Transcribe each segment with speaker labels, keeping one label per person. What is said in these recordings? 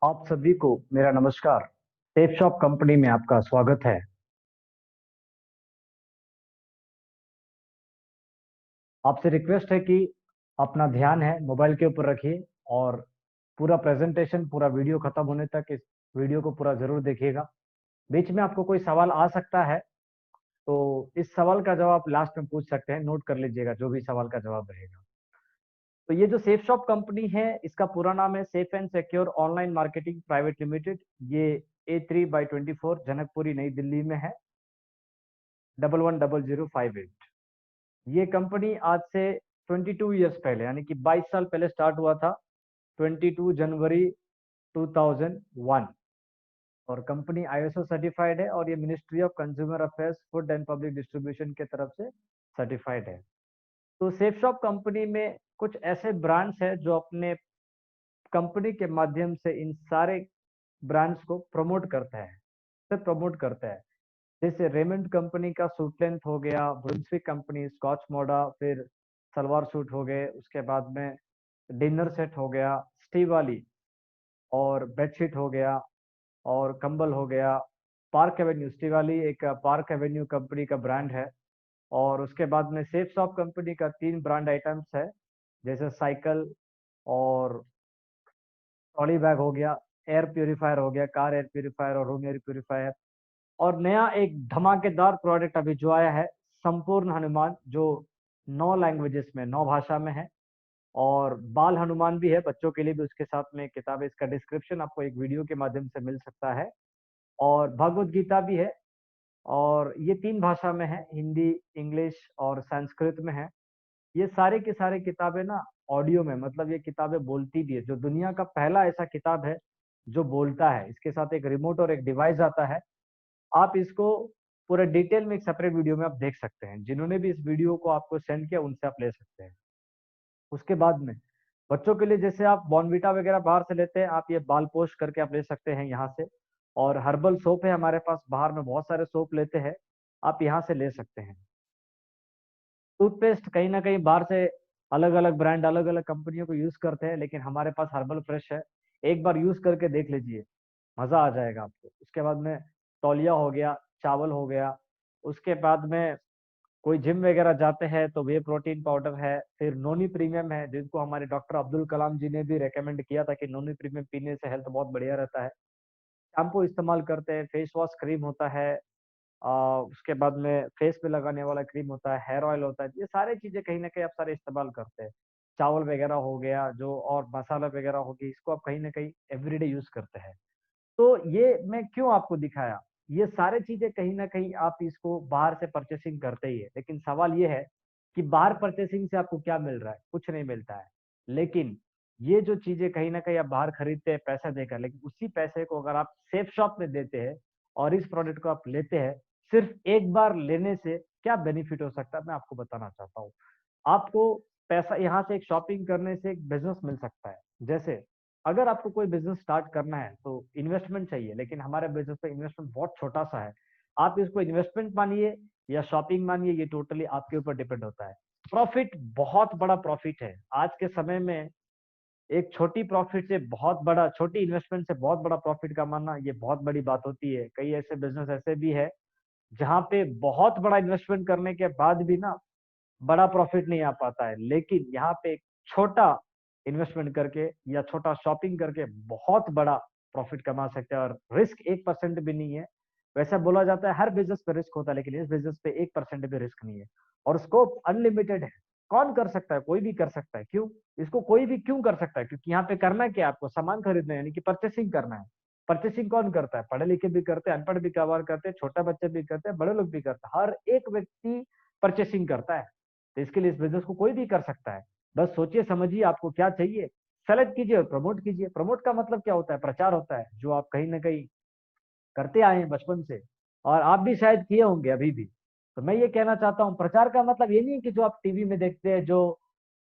Speaker 1: आप सभी को मेरा नमस्कार। सेफ शॉप कंपनी में आपका स्वागत है। आपसे रिक्वेस्ट है कि अपना ध्यान है मोबाइल के ऊपर रखिए और पूरा प्रेजेंटेशन पूरा वीडियो खत्म होने तक इस वीडियो को पूरा जरूर देखिएगा। बीच में आपको कोई सवाल आ सकता है तो इस सवाल का जवाब लास्ट में पूछ सकते हैं, नोट कर लीजिएगा जो भी सवाल का जवाब रहेगा। तो ये जो सेफ शॉप कंपनी है इसका पूरा नाम है safe and secure online marketing private limited. ये A3/24 जनकपुरी नई दिल्ली में है, 110058। ये कंपनी आज से 22 ईयर्स पहले यानी कि 22 साल पहले स्टार्ट हुआ था, 22 जनवरी 2001। और कंपनी ISO सर्टिफाइड है और ये ministry of consumer affairs food and public distribution के तरफ से सर्टिफाइड है। तो सेफ शॉप कंपनी में कुछ ऐसे ब्रांड्स हैं जो अपने कंपनी के माध्यम से इन सारे ब्रांड्स को प्रमोट करता है, से प्रमोट करता है। जैसे रेमंड कंपनी का सूट लेंथ हो गया, ब्रुंसविक कंपनी स्कॉच मोडा, फिर सलवार सूट हो गए, उसके बाद में डिनर सेट हो गया, स्टीव वाली, और बेडशीट हो गया, और कंबल हो गया। पार्क एवेन्यू, स्टीव वाली एक पार्क एवेन्यू कंपनी का ब्रांड है। और उसके बाद में सेफ शॉप कंपनी का 3 ब्रांड आइटम्स है, जैसे साइकिल और ट्रॉली बैग हो गया, एयर प्यूरिफायर हो गया, कार एयर प्यूरिफायर और रूम एयर प्यूरिफायर। और नया एक धमाकेदार प्रोडक्ट अभी जो आया है, संपूर्ण हनुमान, जो 9 लैंग्वेजेस में, 9 भाषा में है। और बाल हनुमान भी है, बच्चों के लिए भी उसके साथ में किताब है। इसका डिस्क्रिप्शन आपको एक वीडियो के माध्यम से मिल सकता है। और भगवत गीता भी है, और ये 3 भाषा में है, हिंदी, इंग्लिश और संस्कृत में है। ये सारे की सारे किताबें ना ऑडियो में, मतलब ये किताबें बोलती भी है, जो दुनिया का पहला ऐसा किताब है जो बोलता है। इसके साथ एक रिमोट और एक डिवाइस आता है। आप इसको पूरे डिटेल में एक सेपरेट वीडियो में आप देख सकते हैं। जिन्होंने भी इस वीडियो को आपको सेंड किया उनसे आप ले सकते हैं। उसके बाद में बच्चों के लिए जैसे आप बॉर्नविटा वगैरह बाहर से लेते हैं, आप ये बाल पोस्ट करके आप ले सकते हैं यहाँ से। और हर्बल सोप है हमारे पास, बाहर में बहुत सारे सोप लेते हैं, आप यहाँ से ले सकते हैं। टूथपेस्ट कहीं ना कहीं बाहर से अलग अलग ब्रांड अलग अलग कंपनियों को यूज करते हैं, लेकिन हमारे पास हर्बल फ्रेश है। एक बार यूज करके देख लीजिए, मजा आ जाएगा आपको। उसके बाद में तौलिया हो गया, चावल हो गया। उसके बाद में कोई जिम वगैरह जाते हैं तो वे प्रोटीन पाउडर है। फिर नोनी प्रीमियम है, जिनको हमारे डॉक्टर अब्दुल कलाम जी ने भी रेकमेंड किया था कि नोनी प्रीमियम पीने से हेल्थ बहुत बढ़िया रहता है। शैम्पू इस्तेमाल करते हैं, फेस वॉश क्रीम होता है, उसके बाद में फेस पे लगाने वाला क्रीम होता है, हेयर ऑयल होता है। ये सारी चीजें कहीं ना कहीं आप सारे इस्तेमाल करते हैं। चावल वगैरह हो गया जो, और मसाला वगैरह हो गया, इसको आप कहीं ना कहीं एवरीडे यूज करते हैं। तो ये मैं क्यों आपको दिखाया, ये सारे चीजें कहीं ना कहीं आप इसको बाहर से परचेसिंग करते ही है। लेकिन सवाल ये है कि बाहर परचेसिंग से आपको क्या मिल रहा है? कुछ नहीं मिलता है। लेकिन ये जो चीजें कहीं ना कहीं आप बाहर खरीदते हैं पैसा देकर, लेकिन उसी पैसे को अगर आप सेफ शॉप में देते हैं और इस प्रोडक्ट को आप लेते हैं, सिर्फ एक बार लेने से क्या बेनिफिट हो सकता है मैं आपको बताना चाहता हूँ। आपको पैसा यहाँ से एक शॉपिंग करने से एक बिजनेस मिल सकता है। जैसे अगर आपको कोई बिजनेस स्टार्ट करना है तो इन्वेस्टमेंट चाहिए, लेकिन हमारे बिजनेस में इन्वेस्टमेंट बहुत छोटा सा है। आप इसको इन्वेस्टमेंट मानिए या शॉपिंग मानिए, ये टोटली आपके ऊपर डिपेंड होता है। प्रॉफिट बहुत बड़ा प्रॉफिट है आज के समय में। एक छोटी प्रॉफिट से बहुत बड़ा, छोटी इन्वेस्टमेंट से बहुत बड़ा प्रॉफिट कमाना, ये बहुत बड़ी बात होती है। कई ऐसे बिजनेस ऐसे भी है जहाँ पे बहुत बड़ा इन्वेस्टमेंट करने के बाद भी ना बड़ा प्रॉफिट नहीं आ पाता है। लेकिन यहाँ पे एक छोटा इन्वेस्टमेंट करके या छोटा शॉपिंग करके बहुत बड़ा प्रॉफिट कमा सकते हैं, और रिस्क 1% भी नहीं है। वैसा बोला जाता है हर बिजनेस पे रिस्क होता है, लेकिन इस बिजनेस पे 1% भी रिस्क नहीं है। और स्कोप अनलिमिटेड है। कौन कर सकता है? कोई भी कर सकता है। क्यों? इसको कोई भी क्यों कर सकता है? क्योंकि यहाँ पे करना क्या है, आपको सामान खरीदना है, यानी कि परचेसिंग करना है। परचेसिंग कौन करता है? पढ़े लिखे भी करते हैं, अनपढ़ भी कवर करते हैं, छोटा बच्चे भी करते हैं, बड़े लोग भी करते हैं। हर एक व्यक्ति परचेसिंग करता है। तो इसके लिए इस बिजनेस को कोई भी कर सकता है। बस सोचिए समझिए आपको क्या चाहिए, सेलेक्ट कीजिए और प्रमोट कीजिए। प्रमोट का मतलब क्या होता है? प्रचार होता है, जो आप कहीं ना कहीं करते आए हैं बचपन से, और आप भी शायद किए होंगे अभी भी। तो मैं ये कहना चाहता हूँ, प्रचार का मतलब ये नहीं है कि जो आप टीवी में देखते हैं, जो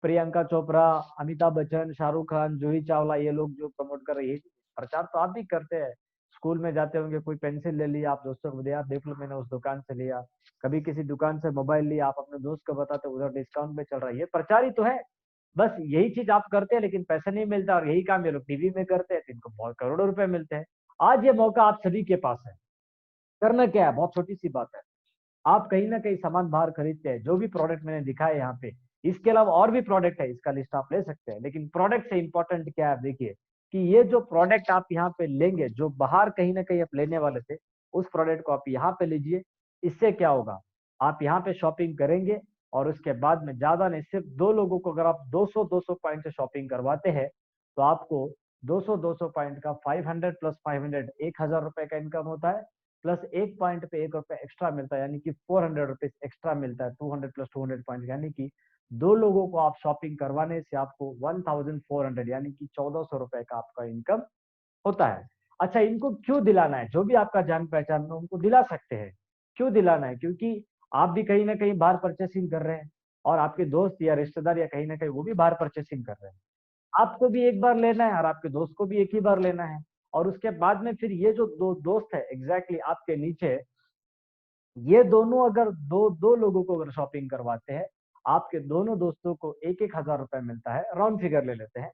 Speaker 1: प्रियंका चोपड़ा, अमिताभ बच्चन, शाहरुख खान, जूही चावला, ये लोग जो प्रमोट कर रही है, प्रचार तो आप भी करते हैं। स्कूल में जाते होंगे, कोई पेंसिल ले लिया, आप दोस्तों को दिया, देख लो मैंने उस दुकान से लिया। कभी किसी दुकान से मोबाइल लिया, आप अपने दोस्त को बताते उधर डिस्काउंट पे चल रहा है, ये प्रचार ही तो है। बस यही चीज आप करते हैं लेकिन पैसा नहीं मिलता, और यही काम ये लोग टीवी में करते हैं तो इनको बहुत करोड़ों रुपए मिलते हैं। आज ये मौका आप सभी के पास है। करना क्या है, बहुत छोटी सी बात है। आप कहीं ना कहीं सामान बाहर खरीदते हैं, जो भी प्रोडक्ट मैंने दिखाया यहाँ पे, इसके अलावा और भी प्रोडक्ट है, इसका लिस्ट आप ले सकते हैं, लेकिन प्रोडक्ट से इंपॉर्टेंट क्या है आप देखिए, कि ये जो प्रोडक्ट आप यहाँ पे लेंगे, जो बाहर कहीं ना कहीं आप लेने वाले थे, उस प्रोडक्ट को आप यहाँ पे लीजिए। इससे क्या होगा, आप यहाँ पे शॉपिंग करेंगे, और उसके बाद में ज्यादा नहीं, सिर्फ दो लोगों को अगर आप 200 पॉइंट से शॉपिंग करवाते हैं, तो आपको 200 पॉइंट का 500 प्लस 500 1000 रुपए का इनकम होता है, प्लस एक पॉइंट पे 1 रुपए एक्स्ट्रा मिलता है, यानी कि 400 रुपीज एक्स्ट्रा मिलता है। 200 प्लस 200 पॉइंट, यानी कि दो लोगों को आप शॉपिंग करवाने से आपको 1400 यानी कि 1400 रुपए का आपका इनकम होता है। अच्छा, इनको क्यों दिलाना है, जो भी आपका जान पहचान में उनको दिला सकते हैं। क्यों दिलाना है, क्योंकि आप भी कहीं ना कहीं बाहर परचेसिंग कर रहे हैं, और आपके दोस्त या रिश्तेदार या कहीं ना कहीं वो भी बाहर परचेसिंग कर रहे हैं। आपको भी एक बार लेना है और आपके दोस्त को भी एक ही बार लेना है। और उसके बाद में फिर ये जो दो दोस्त है एग्जैक्टली आपके नीचे, ये दोनों अगर दो दो लोगों को अगर शॉपिंग करवाते हैं, आपके दोनों दोस्तों को 1-1 हजार रुपए मिलता है, राउंड फिगर ले लेते हैं,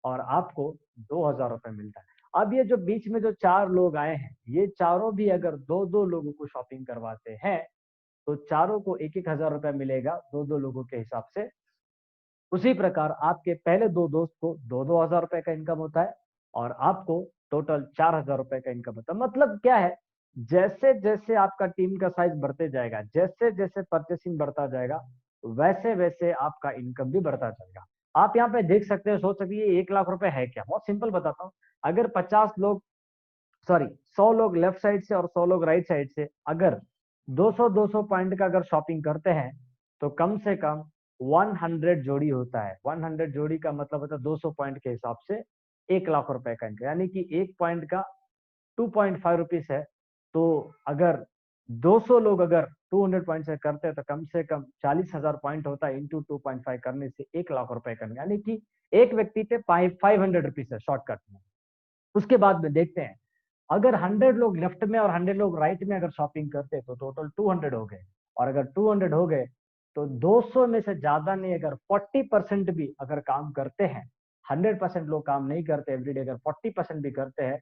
Speaker 1: और आपको 2 हजार रुपए मिलता है। अब ये जो बीच में जो चार लोग आए हैं, ये चारों भी अगर दो दो लोगों को शॉपिंग करवाते हैं, तो चारों को 1-1 हजार रुपए मिलेगा, दो दो लोगों के हिसाब से। उसी प्रकार आपके पहले दो दोस्त को 2-2 हजार रुपए का इनकम होता है, और आपको टोटल 4 हजार रुपए का इनकम होता है। मतलब क्या है, जैसे जैसे आपका टीम का साइज बढ़ते जाएगा, जैसे जैसे परचेसिंग बढ़ता जाएगा, वैसे वैसे आपका इनकम भी बढ़ता जाएगा। आप यहाँ पे देख सकते हो, सोच सकते हैं ये 1 लाख रुपए है क्या। बहुत सिंपल बताता हूँ। अगर 50 लोग, सॉरी 100 लोग लेफ्ट साइड से और 100 लोग राइट साइड से अगर 200-200 पॉइंट का अगर शॉपिंग करते हैं, तो कम से कम 100 जोड़ी होता है। 100 जोड़ी का मतलब होता है 200 पॉइंट के हिसाब से 1 लाख रुपए का इनकम, यानी कि एक पॉइंट का 2.5 रुपीज है। तो अगर 200 लोग अगर 200 पॉइंट से करते हैं, तो कम से कम 40 हजार पॉइंट होता है, इंटू 2.5 करने से 1 लाख रुपए का, यानी कि एक व्यक्ति पे 500 रुपीज है शॉर्टकट में। उसके बाद में देखते हैं, अगर 100 लोग लेफ्ट में और 100 लोग राइट में अगर शॉपिंग करते तो टोटल 200 हो गए। और अगर 200 हो गए, तो 200 में से ज्यादा नहीं, अगर 40% भी अगर काम करते हैं, 100% लोग काम नहीं करते एवरीडे, अगर 40% भी करते हैं,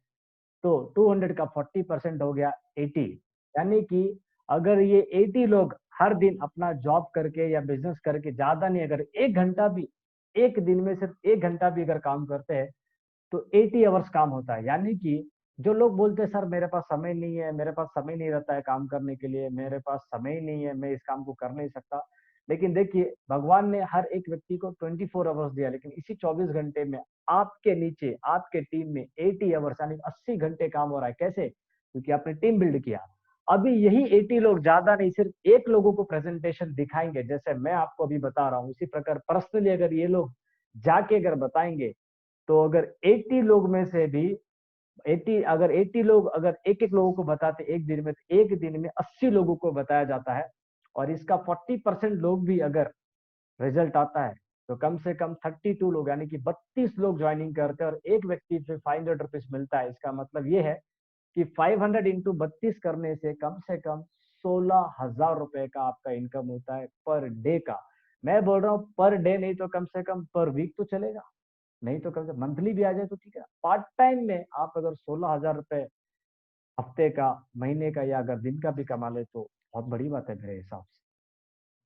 Speaker 1: तो 200 का 40% हो गया 80। यानी कि अगर ये 80 लोग हर दिन अपना जॉब करके या बिजनेस करके, ज्यादा नहीं, अगर 1 घंटा भी, एक दिन में सिर्फ 1 घंटा भी अगर काम करते हैं, तो 80 आवर्स काम होता है। यानी कि जो लोग बोलते हैं सर मेरे पास समय नहीं है, मेरे पास समय नहीं रहता है काम करने के लिए, मेरे पास समय ही नहीं है, मैं इस काम को कर नहीं सकता, लेकिन देखिए भगवान ने हर एक व्यक्ति को 24 आवर्स दिया, लेकिन इसी 24 घंटे में आपके नीचे आपके टीम में 80 आवर्स यानी 80 घंटे काम हो रहा है। कैसे, क्योंकि आपने टीम बिल्ड किया। अभी यही 80 लोग, ज्यादा नहीं, सिर्फ एक लोगों को प्रेजेंटेशन दिखाएंगे, जैसे मैं आपको अभी बता रहा हूँ, उसी प्रकार पर्सनली अगर ये लोग जाके अगर बताएंगे, तो अगर 80 लोग में से भी 80 लोग अगर एक एक लोगों को बताते एक दिन में, तो एक दिन में 80 लोगों को बताया जाता है। और इसका 40% लोग भी अगर रिजल्ट आता है, तो कम से कम 32 लोग यानी कि 32 लोग ज्वाइनिंग करते हैं, और एक व्यक्ति पे 500 रुपीज मिलता है। इसका मतलब ये है कि 500 इंटू 32 करने से कम 16 हजार रुपए का आपका इनकम होता है पर डे का। मैं बोल रहा हूँ पर डे नहीं, तो कम से कम पर वीक तो चलेगा, नहीं तो कम से मंथली भी आ जाए तो ठीक है। पार्ट टाइम में आप अगर 16 हजार रुपए हफ्ते का, महीने का, या अगर दिन का भी कमा ले, तो बहुत बड़ी बात है मेरे हिसाब से।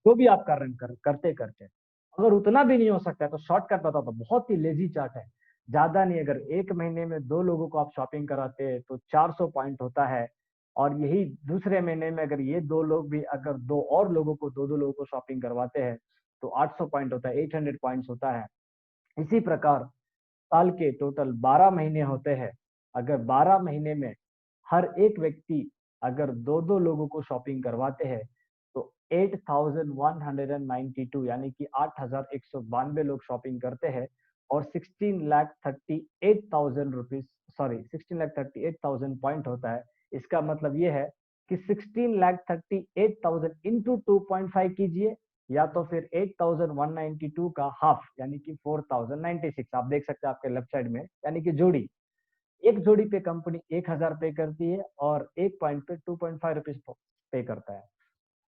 Speaker 1: जो भी आप कर रहे हैं करते करते, अगर उतना भी नहीं हो सकता है, तो शॉर्टकट बताओ, तो बहुत ही लेजी चार्ट है। ज्यादा नहीं, अगर एक महीने में दो लोगों को आप शॉपिंग कराते हैं, तो 400 पॉइंट होता है। और यही दूसरे महीने में अगर ये दो लोग भी अगर दो और लोगों को, दो दो लोगों को शॉपिंग करवाते हैं, तो 800 पॉइंट होता है, 800 पॉइंट्स होता है। इसी प्रकार साल के टोटल 12 महीने होते हैं। अगर 12 महीने में हर एक व्यक्ति अगर दो दो लोगों को शॉपिंग करवाते हैं, तो 8192 यानी कि 8192 लोग शॉपिंग करते हैं, और 16,38,000 रुपीज, सॉरी 16,38,000 पॉइंट होता है। इसका मतलब ये है कि 16,38,000 इंटू 2.5 कीजिए, या तो फिर 8,192 का हाफ यानी कि 4,096 आप देख सकते हैं आपके लेफ्ट साइड में, यानी कि जोड़ी, एक जोड़ी पे कंपनी 1 हजार पे करती है, और एक पॉइंट पे 2.5 रुपीज पे करता है।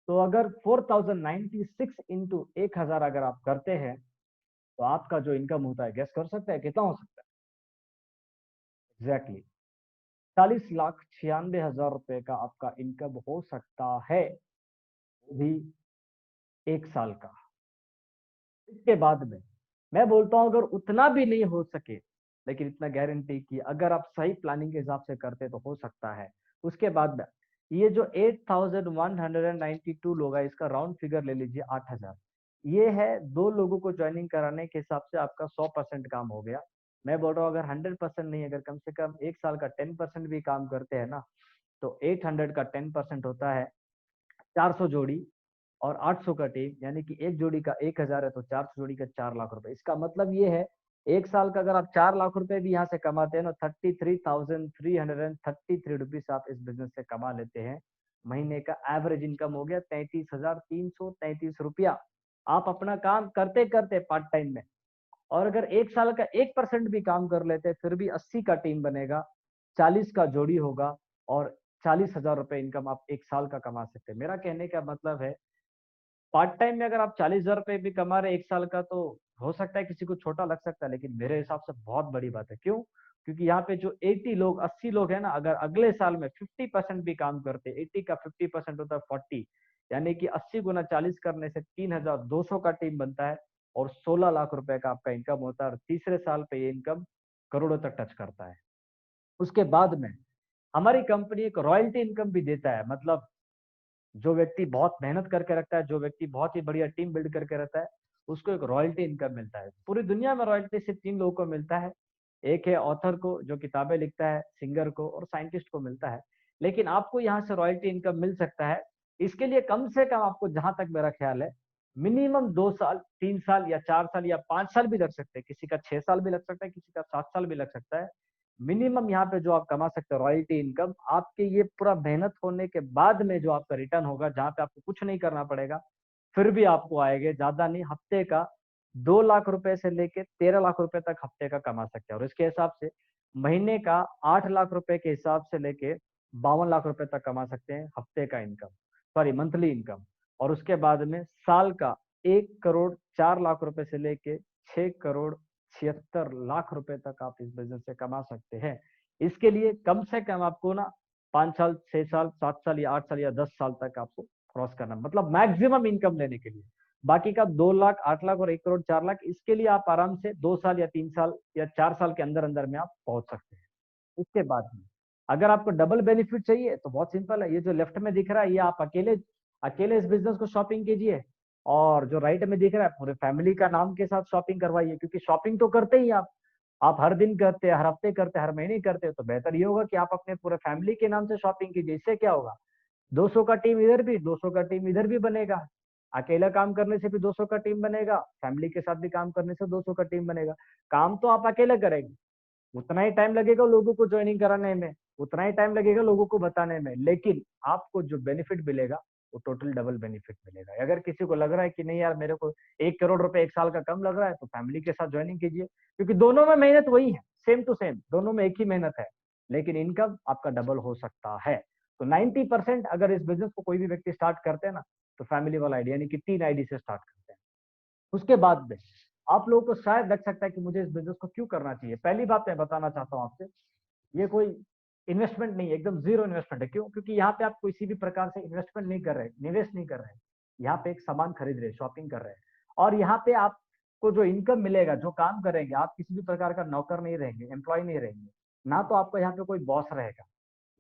Speaker 1: तो अगर 4,096 इंटू 1 हजार अगर आप करते हैं, तो आपका जो इनकम होता है गैस कर सकते हैं कितना हो सकता है? एग्जैक्टली 40,96,हजार रुपए का आपका इनकम हो सकता है, वो भी 1 साल का। इसके बाद में मैं बोलता हूं अगर उतना भी नहीं हो सके, लेकिन इतना गारंटी कि अगर आप सही प्लानिंग के हिसाब से करते तो हो सकता है। उसके बाद में ये जो 8,192 लोग है, इसका राउंड फिगर ले लीजिए 8,000। ये है 2 लोगों को ज्वाइनिंग कराने के हिसाब से आपका 100% काम हो गया। मैं बोल रहा हूँ अगर 100% नहीं, अगर कम से कम 1 साल का 10% भी काम करते हैं ना, तो 800 का 10% होता है 400 जोड़ी, और 800 का टीम, यानी कि एक जोड़ी का 1,000 है तो 400 जोड़ी का 4 लाख रुपए। इसका मतलब ये है 1 साल का अगर आप 4 लाख रुपए भी यहाँ से कमाते हैं ना, 33,333 रुपीज आप इस बिजनेस से कमा लेते हैं। महीने का एवरेज इनकम हो गया 33,333 रुपया। आप अपना काम करते करते पार्ट टाइम में, और अगर 1 साल का 1% भी काम कर लेते हैं फिर भी 80 का टीम बनेगा, 40 का जोड़ी होगा, और 40,000 रुपए इनकम आप 1 साल का कमा सकते हैं। मेरा कहने का मतलब है पार्ट टाइम में अगर आप 40,000 रुपए भी कमा रहे 1 साल का, तो हो सकता है किसी को छोटा लग सकता है, लेकिन मेरे हिसाब से बहुत बड़ी बात है। क्यों? क्योंकि यहाँ पे जो 80 लोग 80 लोग हैं ना, अगर अगले साल में 50% भी काम करते, 80 का 50% होता है 40, यानी कि 80 गुना 40 करने से 3,200 का टीम बनता है, और 16 लाख रुपए का आपका इनकम होता है, और तीसरे साल पे ये इनकम करोड़ों तक टच करता है। उसके बाद में हमारी कंपनी एक रॉयल्टी इनकम भी देता है। मतलब जो व्यक्ति बहुत मेहनत करके रखता है, जो व्यक्ति बहुत ही बढ़िया टीम बिल्ड करके रहता है, उसको एक रॉयल्टी इनकम मिलता है। पूरी दुनिया में रॉयल्टी सिर्फ 3 लोगों को मिलता है। एक है ऑथर को जो किताबें लिखता है, सिंगर को, और साइंटिस्ट को मिलता है। लेकिन आपको यहाँ से रॉयल्टी इनकम मिल सकता है। इसके लिए कम से कम आपको, जहां तक मेरा ख्याल है, मिनिमम 2 साल, 3 साल या 4 साल या 5 साल भी लग सकते हैं, किसी का 6 साल भी लग सकता है, किसी का 7 साल भी लग सकता है। मिनिमम यहाँ पे जो आप कमा सकते हो रॉयल्टी इनकम, आपके ये पूरा मेहनत होने के बाद में जो आपका रिटर्न होगा, जहाँ पे आपको कुछ नहीं करना पड़ेगा, फिर भी आपको आएंगे, ज्यादा नहीं, हफ्ते का 2 लाख रुपए से लेके 13 लाख रुपए तक हफ्ते का कमा सकते हैं। और इसके हिसाब से महीने का 8 लाख रुपए के हिसाब से लेके 52 लाख रुपए तक कमा सकते हैं हफ्ते का इनकम, सॉरी मंथली इनकम। और उसके बाद में साल का 1,04,00,000 रुपए से लेके 6,76,00,000 रुपए तक आप इस बिजनेस से कमा सकते हैं। इसके लिए कम से कम आपको ना 5 साल, 6 साल, 7 साल या 8 साल या 10 साल तक आपको क्रॉस करना, मतलब मैक्सिमम इनकम लेने के लिए। बाकी का 2 लाख, 8 लाख और 1,04,00,000, इसके लिए आप आराम से 2 साल या 3 साल या 4 साल के अंदर अंदर में आप पहुंच सकते हैं। उसके बाद में अगर आपको डबल बेनिफिट चाहिए तो बहुत सिंपल है, ये जो लेफ्ट में दिख रहा है ये आप अकेले अकेले इस बिजनेस को शॉपिंग कीजिए, और जो राइट में दिख रहा है पूरे फैमिली का नाम के साथ शॉपिंग करवाइए। क्योंकि शॉपिंग तो करते ही आप हर दिन करते हैं, हर हफ्ते करते हैं, हर महीने करते हैं, तो बेहतर ये होगा कि आप अपने पूरे फैमिली के नाम से शॉपिंग कीजिए। इससे क्या होगा, 200 का टीम इधर भी, 200 का टीम इधर भी बनेगा। अकेला काम करने से भी 200 का टीम बनेगा, फैमिली के साथ भी काम करने से 200 का टीम बनेगा। काम तो आप अकेले करेंगे, उतना ही टाइम लगेगा लोगों को ज्वाइनिंग कराने में, उतना ही टाइम लगेगा लोगों को बताने में, लेकिन आपको जो बेनिफिट मिलेगा वो टोटल डबल बेनिफिट मिलेगा। अगर किसी को लग रहा है कि नहीं यार मेरे को 1 करोड़ रुपए 1 साल का कम लग रहा है, तो फैमिली के साथ ज्वाइनिंग कीजिए, क्योंकि दोनों में मेहनत वही है, सेम टू सेम, दोनों में एक ही मेहनत है, लेकिन इनकम आपका डबल हो सकता है। तो 90% अगर इस बिजनेस को कोई भी व्यक्ति स्टार्ट करते हैं ना, तो फैमिली वाला आइडिया, यानी कि 3 आईडी से स्टार्ट करते हैं। उसके बाद में आप लोगों को शायद लग सकता है कि मुझे इस बिजनेस को क्यों करना चाहिए। पहली बात मैं बताना चाहता हूँ आपसे, ये कोई इन्वेस्टमेंट नहीं है, एकदम जीरो इन्वेस्टमेंट है। क्यों? क्योंकि यहाँ पे आप किसी भी प्रकार से इन्वेस्टमेंट नहीं कर रहे, निवेश नहीं कर रहे, यहाँ पे एक सामान खरीद रहे, शॉपिंग कर रहे हैं। और यहाँ पे आपको जो इनकम मिलेगा, जो काम करेंगे, आप किसी भी प्रकार का नौकर नहीं रहेंगे, एम्प्लॉय नहीं रहेंगे, ना तो आपका यहाँ पे कोई बॉस रहेगा,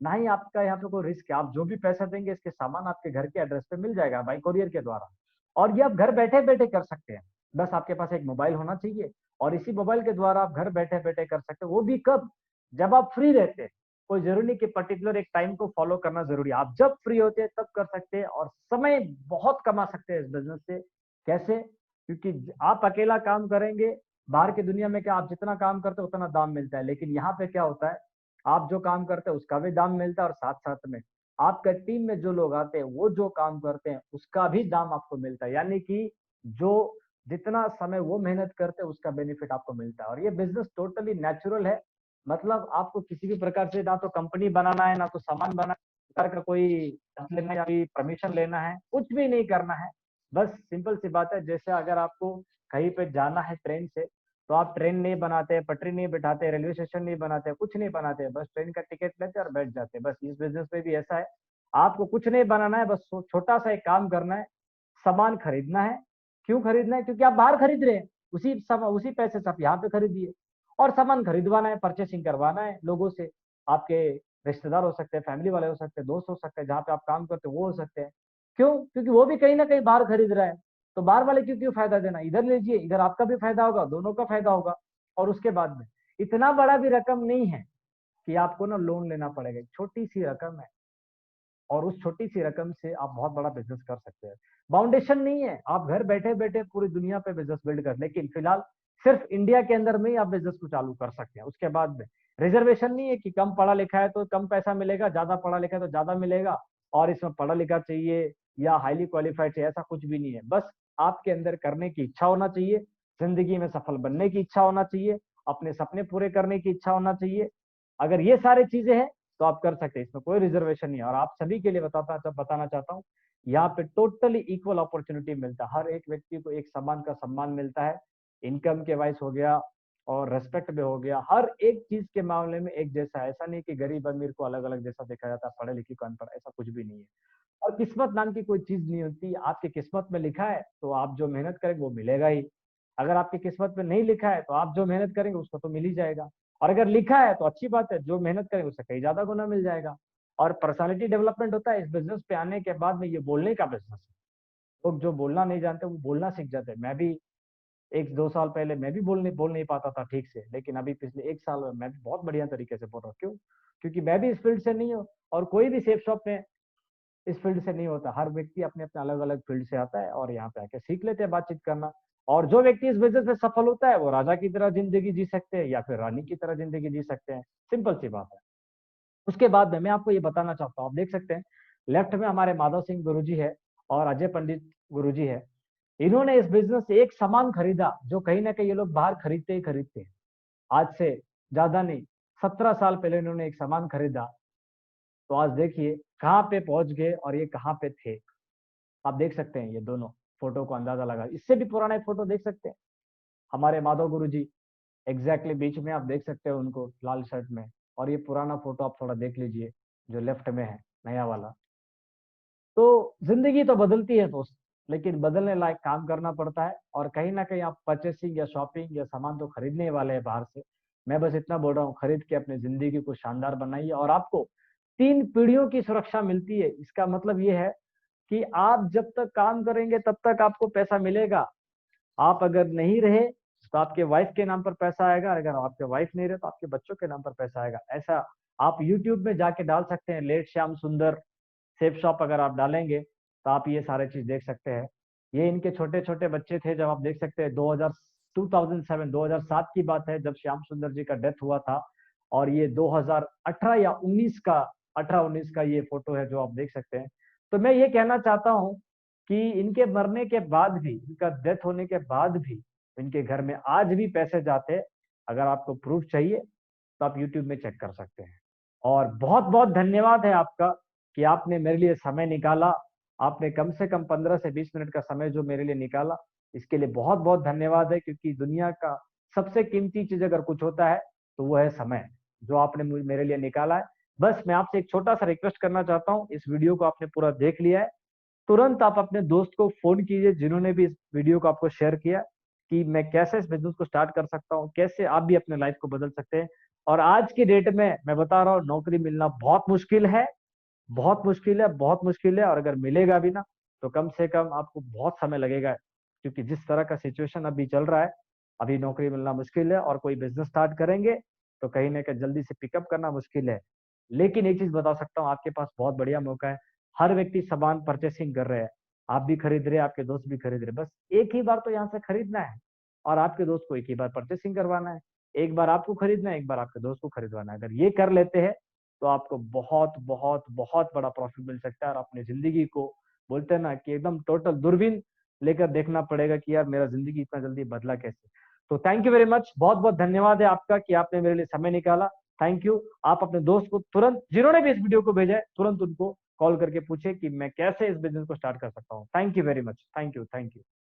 Speaker 1: ना ही आपका यहाँ पे कोई रिस्क है। आप जो भी पैसा देंगे इसके सामान आपके घर के एड्रेस पे मिल जाएगा बाई कोरियर के द्वारा, और ये आप घर बैठे बैठे कर सकते हैं। बस आपके पास एक मोबाइल होना चाहिए, और इसी मोबाइल के द्वारा आप घर बैठे बैठे कर सकते हैं। वो भी कब? जब आप फ्री रहते हैं। कोई जरूरी नहीं कि पर्टिकुलर एक टाइम को फॉलो करना जरूरी है, आप जब फ्री होते हैं तब कर सकते हैं, और समय बहुत कमा सकते हैं इस बिजनेस से। कैसे? क्योंकि आप अकेला काम करेंगे, बाहर की दुनिया में क्या, आप जितना काम करते हो उतना दाम मिलता है, लेकिन यहाँ पे क्या होता है, आप जो काम करते हैं उसका भी दाम मिलता है, और साथ साथ में आपका टीम में जो लोग आते हैं वो जो काम करते हैं उसका भी दाम आपको मिलता है। यानी कि जो जितना समय वो मेहनत करते हैं उसका बेनिफिट आपको मिलता है। और ये बिजनेस टोटली नेचुरल है, मतलब आपको किसी भी प्रकार से ना तो कंपनी बनाना है, ना तो सामान बनाना है, सरकार का कोई लेना या परमिशन लेना है, कुछ भी नहीं करना है। बस सिंपल सी बात है, जैसे अगर आपको कहीं पे जाना है ट्रेन से, तो आप ट्रेन नहीं बनाते, पटरी नहीं बिठाते, रेलवे स्टेशन नहीं बनाते, कुछ नहीं बनाते, बस ट्रेन का टिकट लेते और बैठ जाते। बस इस बिजनेस में भी ऐसा है, आपको कुछ नहीं बनाना है, बस छोटा सा एक काम करना है, सामान खरीदना है। क्यों खरीदना है? क्योंकि आप बाहर खरीद रहे हैं, उसी पैसे से आप यहाँ पे खरीदिए, और सामान खरीदवाना है, परचेसिंग करवाना है लोगों से। आपके रिश्तेदार हो सकते हैं, फैमिली वाले हो सकते हैं, दोस्त हो सकते हैं, जहाँ पे आप काम करते हो वो हो सकते हैं। क्यों? क्योंकि वो भी कहीं ना कहीं बाहर खरीद रहा है, तो बाहर वाले क्यों क्यों फायदा देना, इधर लीजिए, इधर आपका भी फायदा होगा, दोनों का फायदा होगा। और उसके बाद में इतना बड़ा भी रकम नहीं है कि आपको ना लोन लेना पड़ेगा, छोटी सी रकम है, और उस छोटी सी रकम से आप बहुत बड़ा बिजनेस कर सकते हैं। फाउंडेशन नहीं है, आप घर बैठे बैठे पूरी दुनिया पे बिजनेस बिल्ड कर, लेकिन फिलहाल सिर्फ इंडिया के अंदर में ही आप बिजनेस को चालू कर सकते हैं। उसके बाद में रिजर्वेशन नहीं है कि कम पढ़ा लिखा है तो कम पैसा मिलेगा, ज्यादा पढ़ा लिखा है तो ज्यादा मिलेगा, और इसमें पढ़ा लिखा चाहिए या हाईली क्वालिफाइड चाहिए, ऐसा कुछ भी नहीं है। बस आपके अंदर करने की इच्छा होना चाहिए, जिंदगी में सफल बनने की इच्छा होना चाहिए, अपने सपने पूरे करने की इच्छा होना चाहिए। अगर ये सारी चीजें हैं तो आप कर सकते हैं, इसमें कोई रिजर्वेशन नहीं है। और आप सभी के लिए बताना चाहता हूँ, यहाँ पे टोटली इक्वल अपॉर्चुनिटी मिलता है, हर एक व्यक्ति को एक समान का सम्मान मिलता है, इनकम के वाइज हो गया और रेस्पेक्ट भी हो गया, हर एक चीज के मामले में एक जैसा है। ऐसा नहीं कि गरीब अमीर को अलग अलग जैसा देखा जाता है, पढ़े लिखे को अनपढ़, ऐसा कुछ भी नहीं है। और किस्मत नाम की कोई चीज नहीं होती, आपकी किस्मत में लिखा है तो आप जो मेहनत करेंगे वो मिलेगा ही। अगर आपकी किस्मत में नहीं लिखा है तो आप जो मेहनत करेंगे उसको तो मिल ही जाएगा, और अगर लिखा है तो अच्छी बात है, जो मेहनत करेंगे उससे कहीं ज्यादा गुना मिल जाएगा। और पर्सनालिटी डेवलपमेंट होता है इस बिजनेस पे आने के बाद में, ये बोलने का बिजनेस है। लोग जो बोलना नहीं जानते वो बोलना सीख जाते हैं। मैं भी 1-2 साल पहले मैं भी बोल नहीं पाता था ठीक से, लेकिन अभी पिछले 1 साल में मैं भी बहुत बढ़िया तरीके से बोल रहा हूँ। क्यों? क्योंकि मैं भी इस फील्ड से नहीं हूँ, और कोई भी सेफ शॉप में इस फील्ड से नहीं होता। हर व्यक्ति अपने अपने अलग अलग फील्ड से आता है और यहाँ पे आके सीख लेते हैं बातचीत करना। और जो व्यक्ति इस बिजनेस में सफल होता है वो राजा की तरह जिंदगी जी सकते हैं या फिर रानी की तरह जिंदगी जी सकते हैं। सिंपल सी बात है। उसके बाद में मैं आपको ये बताना चाहता हूँ, आप देख सकते हैं लेफ्ट में हमारे माधव सिंह गुरुजी है और अजय पंडित गुरुजी है। इन्होंने इस बिजनेस से एक सामान खरीदा जो कहीं ना कहीं ये लोग बाहर खरीदते ही खरीदते हैं। आज से ज्यादा नहीं, 17 साल पहले इन्होंने एक सामान खरीदा, तो आज देखिए कहाँ पे पहुंच गए और ये कहाँ पे थे। आप देख सकते हैं, ये दोनों फोटो को अंदाजा लगा, इससे भी पुराना एक फोटो देख सकते हैं, हमारे माधव गुरु जी एग्जैक्टली बीच में आप देख सकते हैं उनको लाल शर्ट में। और ये पुराना फोटो आप थोड़ा देख लीजिए जो लेफ्ट में है, नया वाला। तो जिंदगी तो बदलती है दोस्त, लेकिन बदलने लायक काम करना पड़ता है। और कहीं ना कहीं आप परचेसिंग या शॉपिंग या सामान तो खरीदने वाले हैं बाहर से, मैं बस इतना बोल रहा हूँ, खरीद के अपनी जिंदगी को शानदार बनाइए और आपको 3 पीढ़ियों की सुरक्षा मिलती है। इसका मतलब ये है कि आप जब तक काम करेंगे तब तक आपको पैसा मिलेगा। आप अगर नहीं रहे तो आपके वाइफ के नाम पर पैसा आएगा, अगर आपके वाइफ नहीं रहे तो आपके बच्चों के नाम पर पैसा आएगा। ऐसा आप यूट्यूब में जाके डाल सकते हैं, लेट श्याम सुंदर सेफ शॉप अगर आप डालेंगे तो आप ये सारे चीज देख सकते हैं। ये इनके छोटे छोटे बच्चे थे जब, आप देख सकते हैं 2007 की बात है जब श्याम सुंदर जी का डेथ हुआ था। और ये 2018 या 19 का 18-19 का ये फोटो है जो आप देख सकते हैं। तो मैं ये कहना चाहता हूँ कि इनके मरने के बाद भी, इनका डेथ होने के बाद भी इनके घर में आज भी पैसे जाते हैं। अगर आपको प्रूफ चाहिए तो आप यूट्यूब में चेक कर सकते हैं। और बहुत बहुत धन्यवाद है आपका कि आपने मेरे लिए समय निकाला। आपने कम से कम 15 से 20 मिनट का समय जो मेरे लिए निकाला, इसके लिए बहुत बहुत धन्यवाद है। क्योंकि दुनिया का सबसे कीमती चीज अगर कुछ होता है तो वो है समय, जो आपने मेरे लिए निकाला है। बस मैं आपसे एक छोटा सा रिक्वेस्ट करना चाहता हूँ, इस वीडियो को आपने पूरा देख लिया है, तुरंत आप अपने दोस्त को फोन कीजिए जिन्होंने भी इस वीडियो को आपको शेयर किया, कि मैं कैसे इस बिजनेस को स्टार्ट कर सकता हूँ, कैसे आप भी अपने लाइफ को बदल सकते हैं। और आज की डेट में मैं बता रहा हूँ, नौकरी मिलना बहुत मुश्किल है, बहुत मुश्किल है, बहुत मुश्किल है। और अगर मिलेगा भी ना तो कम से कम आपको बहुत समय लगेगा, क्योंकि जिस तरह का सिचुएशन अभी चल रहा है, अभी नौकरी मिलना मुश्किल है। और कोई बिजनेस स्टार्ट करेंगे तो कहीं ना कहीं जल्दी से पिकअप करना मुश्किल है। लेकिन एक चीज बता सकता हूँ, आपके पास बहुत बढ़िया मौका है। हर व्यक्ति सामान परचेसिंग कर रहे हैं, आप भी खरीद रहे हैं, आपके दोस्त भी खरीद रहे हैं। बस एक ही बार तो यहाँ से खरीदना है और आपके दोस्त को एक ही बार परचेसिंग करवाना है। एक बार आपको खरीदना है, एक बार आपके दोस्त को खरीदवाना है। अगर ये कर लेते हैं तो आपको बहुत बहुत बहुत बड़ा प्रॉफिट मिल सकता है। और अपनी जिंदगी को, बोलते हैं ना कि एकदम टोटल दूरबीन लेकर देखना पड़ेगा कि यार मेरा जिंदगी इतना जल्दी बदला कैसे। तो थैंक यू वेरी मच, बहुत बहुत धन्यवाद है आपका कि आपने मेरे लिए समय निकाला। Thank you. आप अपने दोस्त को तुरंत, जिन्होंने भी इस वीडियो को भेजा है, तुरंत उनको कॉल करके पूछे कि मैं कैसे इस बिजनेस को स्टार्ट कर सकता हूँ। Thank you very much, thank you, thank you.